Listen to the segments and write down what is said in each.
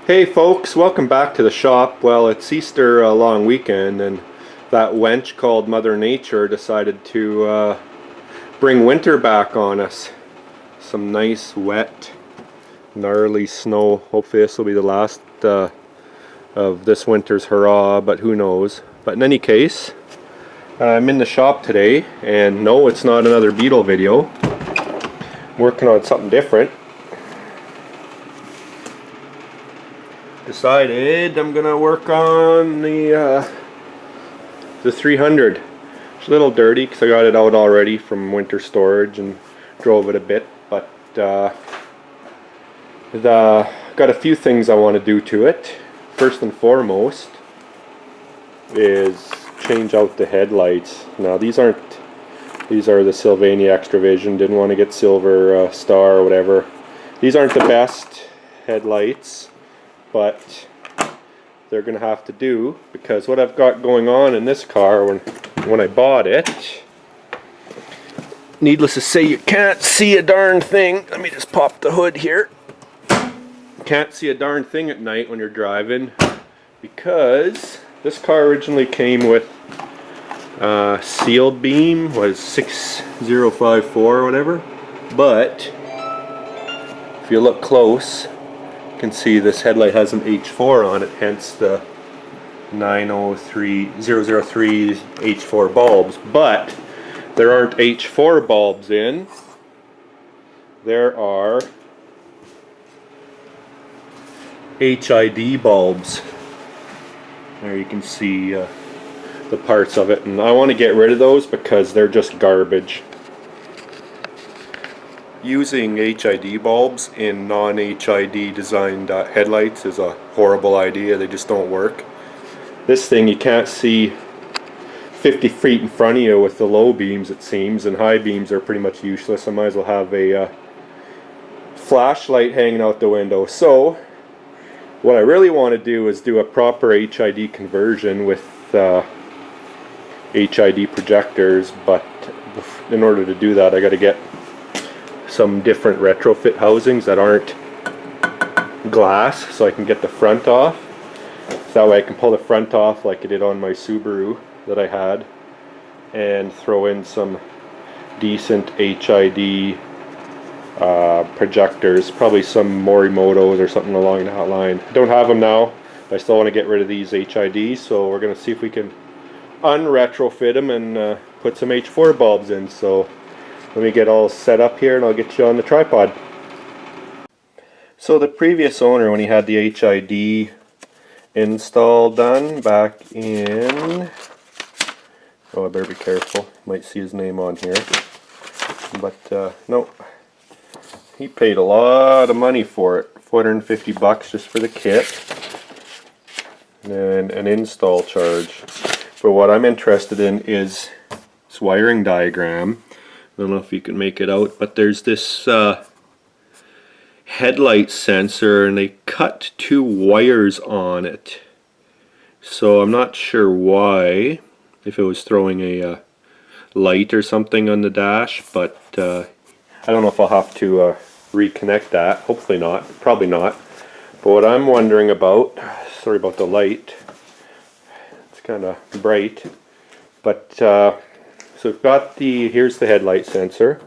Hey folks, welcome back to the shop. Well, it's Easter long weekend and that wench called Mother Nature decided to bring winter back on us. Some nice, wet, gnarly snow. Hopefully this will be the last of this winter's hurrah, but who knows. But in any case, I'm in the shop today, and no, it's not another Beetle video. I'm working on something different. Decided I'm gonna work on the 300. It's a little dirty because I got it out already from winter storage and drove it a bit, but got a few things I want to do to it. First and foremost is change out the headlights. Now these are the Sylvania Extra Vision. Didn't want to get Silver Star or whatever. These aren't the best headlights, but they're gonna have to do, because what I've got going on in this car when I bought it, needless to say, you can't see a darn thing. Let me just pop the hood here. Can't see a darn thing at night when you're driving, because this car originally came with sealed beam, was 6054 or whatever, but if you look close, you can see this headlight has an H4 on it, hence the 003 H4 bulbs. But there aren't H4 bulbs in. There are HID bulbs. There you can see the parts of it, and I want to get rid of those because they're just garbage. Using HID bulbs in non-HID designed headlights is a horrible idea. They just don't work. This thing, you can't see 50 feet in front of you with the low beams, it seems, and high beams are pretty much useless. I might as well have a flashlight hanging out the window. So what I really want to do is do a proper HID conversion with HID projectors, but in order to do that I got to get some different retrofit housings that aren't glass, so I can get the front off. So that way I can pull the front off like I did on my Subaru that I had, and throw in some decent HID projectors, probably some Morimotos or something along that line. I don't have them now, but I still want to get rid of these HIDs, so we're going to see if we can unretrofit them and put some H4 bulbs in. So let me get all set up here and I'll get you on the tripod. So the previous owner, when he had the HID install done back in, oh I better be careful, might see his name on here, but no, he paid a lot of money for it, 450 bucks just for the kit and an install charge. But what I'm interested in is this wiring diagram. I don't know if you can make it out, but there's this headlight sensor and they cut two wires on it. So I'm not sure why, if it was throwing a light or something on the dash, but I don't know if I'll have to reconnect that. Hopefully not, probably not. But what I'm wondering about, sorry about the light, it's kind of bright, but so we've got here's the headlight sensor,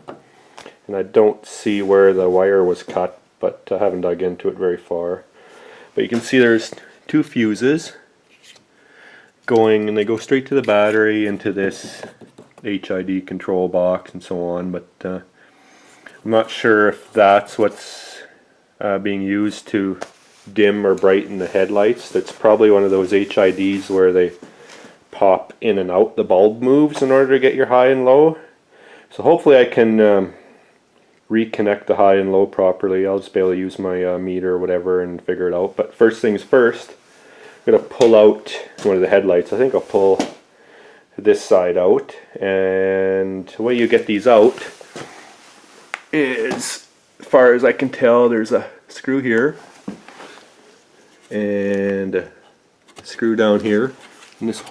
and I don't see where the wire was cut, but I haven't dug into it very far. But you can see there's two fuses going, and they go straight to the battery into this HID control box and so on, but I'm not sure if that's what's being used to dim or brighten the headlights. That's probably one of those HIDs where they pop in and out, the bulb moves in order to get your high and low. So hopefully I can reconnect the high and low properly. I'll just be able to use my meter or whatever and figure it out. But first things first, I'm going to pull out one of the headlights. I think I'll pull this side out, and the way you get these out is, as far as I can tell, there's a screw here and a screw down here, and this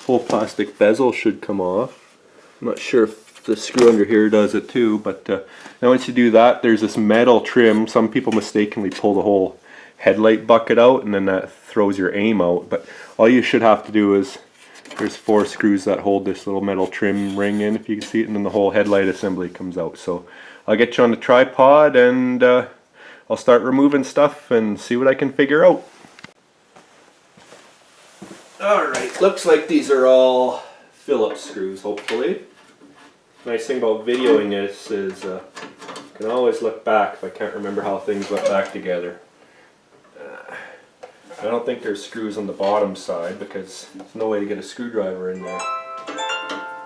whole plastic bezel should come off. I'm not sure if the screw under here does it too, but now once you do that, there's this metal trim. Some people mistakenly pull the whole headlight bucket out, and then that throws your aim out. But all you should have to do is, there's 4 screws that hold this little metal trim ring in, if you can see it, and then the whole headlight assembly comes out. So I'll get you on the tripod and I'll start removing stuff and see what I can figure out. Alright, looks like these are all Phillips screws, hopefully. Nice thing about videoing this is I can always look back if I can't remember how things went back together. I don't think there's screws on the bottom side because there's no way to get a screwdriver in there.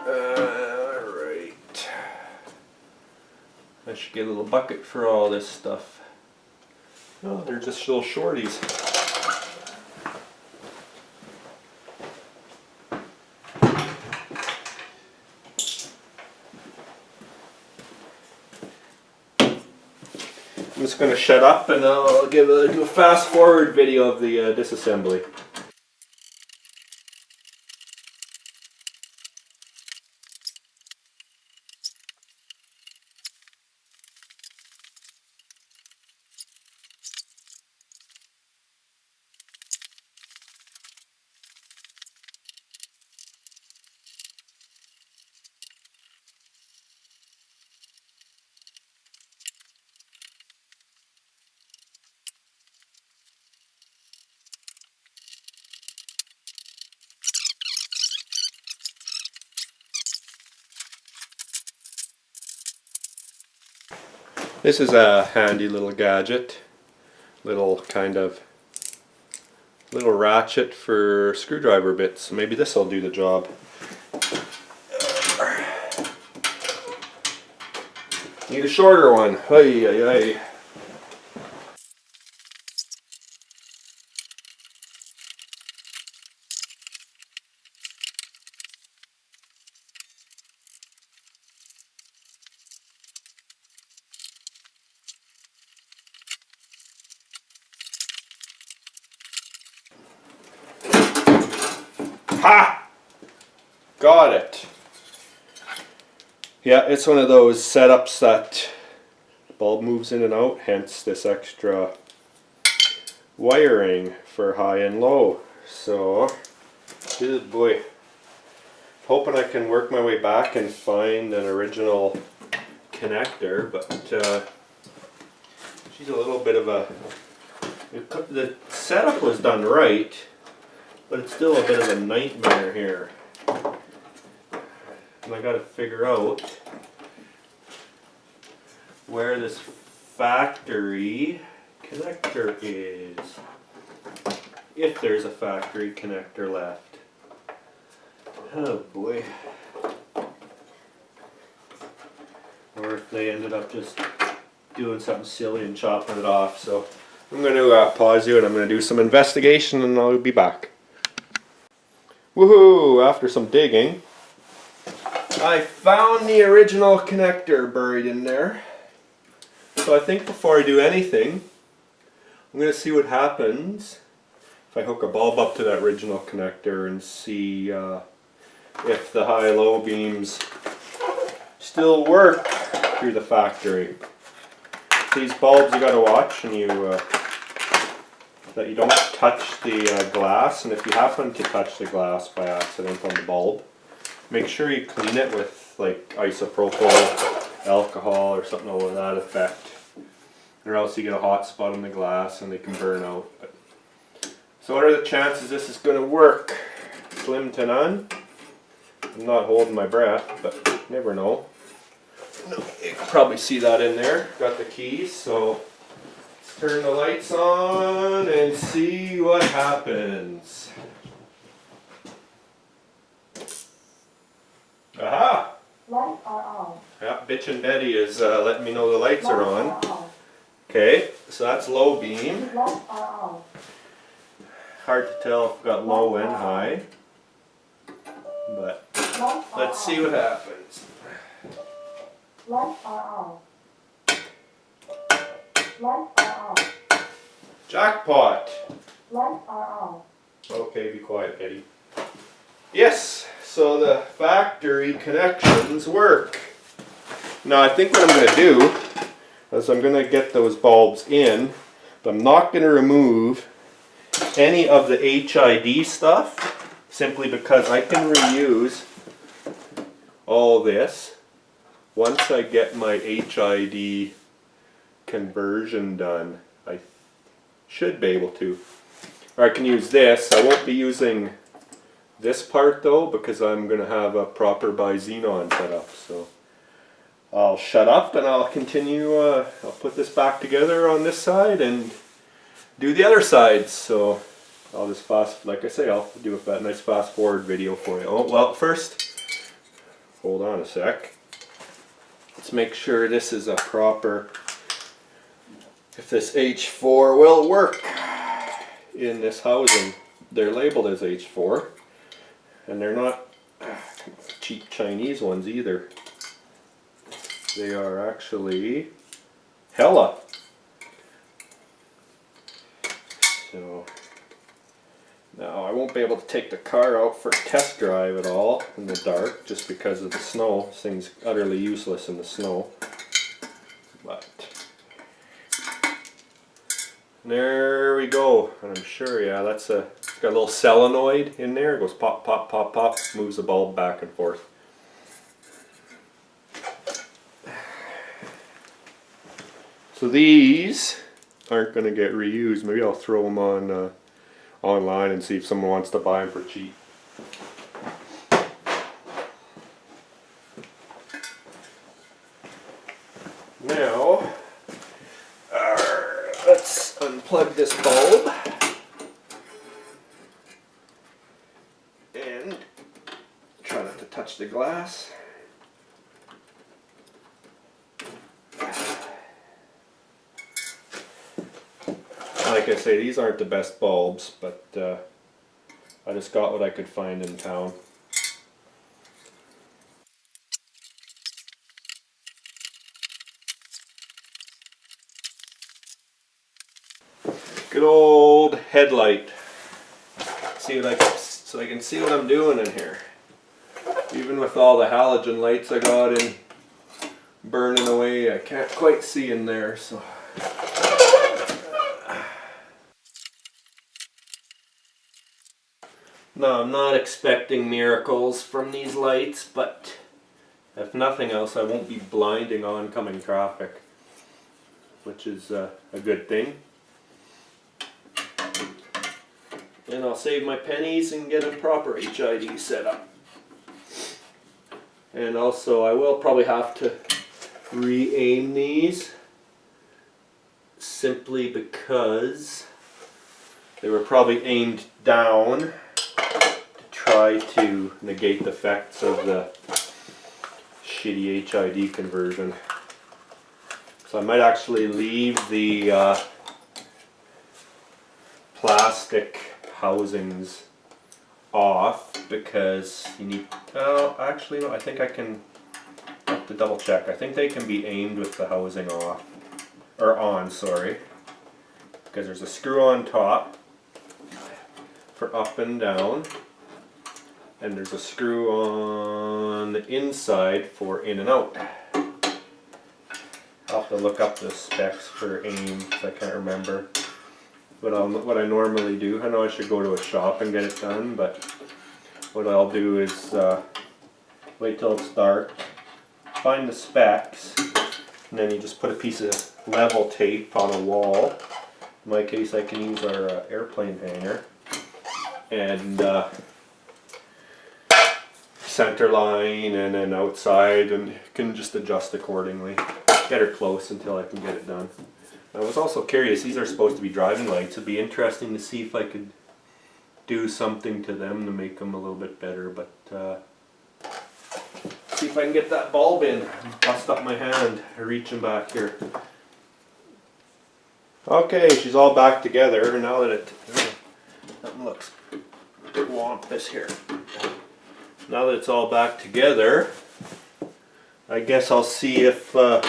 Alright. I should get a little bucket for all this stuff. Oh, they're just little shorties. I'm just going to shut up and I'll do a fast forward video of the disassembly. This is a handy little gadget, little ratchet for screwdriver bits. Maybe this will do the job. Need a shorter one. Hey, hey, hey. Ha! Got it. Yeah, it's one of those setups that the bulb moves in and out, hence this extra wiring for high and low. So, good boy. Hoping I can work my way back and find an original connector, but she's a little bit of a... The setup was done right, but it's still a bit of a nightmare here. And I got to figure out where this factory connector is. If there's a factory connector left. Oh boy. Or if they ended up just doing something silly and chopping it off. So I'm going to pause you and I'm going to do some investigation and I'll be back. Woohoo! After some digging, I found the original connector buried in there. So I think before I do anything, I'm going to see what happens if I hook a bulb up to that original connector and see if the high-low beams still work through the factory. These bulbs you got to watch and that you don't touch the glass, and if you happen to touch the glass by accident on the bulb, make sure you clean it with like isopropyl alcohol or something of that effect, or else you get a hot spot on the glass and they can burn out. So what are the chances this is going to work? Slim to none. I'm not holding my breath, but never know. No, you can probably see that in there. Got the keys, so turn the lights on and see what happens. Aha! Lights are on. Yeah, Bitchin' Betty is letting me know the lights are on. Okay, so that's low beam. Lights are on. Hard to tell if I've got low and high. But let's see what happens. Lights are on. Lights are on. Jackpot! Lights are on. Okay, be quiet, Betty. Yes, so the factory connections work. Now I think what I'm going to do is I'm going to get those bulbs in, But I'm not going to remove any of the HID stuff simply because I can reuse all this once I get my HID conversion done. I should be able to. Or I can use this. I won't be using this part though because I'm going to have a proper bi-xenon set up. So I'll shut up and I'll continue. I'll put this back together on this side and do the other side. So I'll just like I say, I'll do a nice fast forward video for you. Oh, well, first, hold on a sec. Let's make sure this is a proper, if this H4 will work in this housing. They're labeled as H4 and they're not cheap Chinese ones either. They are actually Hella. So now I won't be able to take the car out for a test drive at all in the dark just because of the snow. This thing's utterly useless in the snow. But there we go. And I'm sure, yeah, it's got a little solenoid in there. It goes pop, pop, pop, pop, moves the bulb back and forth. So these aren't going to get reused. Maybe I'll throw them on online and see if someone wants to buy them for cheap. Now, let's unplug this bulb and try not to touch the glass. Like I say, these aren't the best bulbs, but I just got what I could find in town. Good old headlight. See what so I can see what I'm doing in here. Even with all the halogen lights I got in burning away, I can't quite see in there. So. No, I'm not expecting miracles from these lights, but if nothing else, I won't be blinding oncoming traffic, which is a good thing. And I'll save my pennies and get a proper HID set up. And also, I will probably have to re-aim these simply because they were probably aimed down. Try to negate the effects of the shitty HID conversion. So I might actually leave the plastic housings off because you need, oh actually no, I think I can have to double check. I think they can be aimed with the housing off, or on, sorry, because there's a screw on top for up and down. And there's a screw on the inside for in and out. I'll have to look up the specs for aim because I can't remember. But what I normally do, I know I should go to a shop and get it done, but what I'll do is wait till it's dark, find the specs, and then you just put a piece of level tape on a wall. In my case, I can use our airplane hanger. And center line and then outside, and can just adjust accordingly. Get her close until I can get it done. I was also curious, these are supposed to be driving lights. It'd be interesting to see if I could do something to them to make them a little bit better, but see if I can get that bulb in. Bust up my hand, reaching back here. Okay, she's all back together now that that looks wampus here. Now that it's all back together, I guess I'll see if the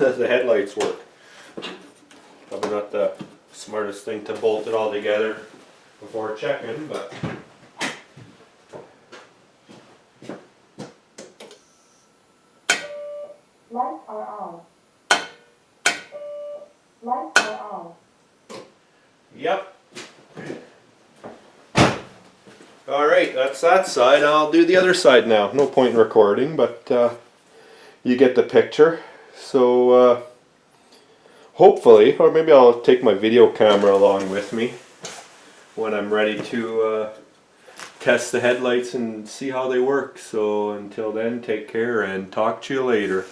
headlights work. Probably not the smartest thing to bolt it all together before checking, but lights are on. Lights are on. Alright, that's that side. I'll do the other side now. No point in recording, but you get the picture. So hopefully, or maybe I'll take my video camera along with me when I'm ready to test the headlights and see how they work. So until then, take care and talk to you later.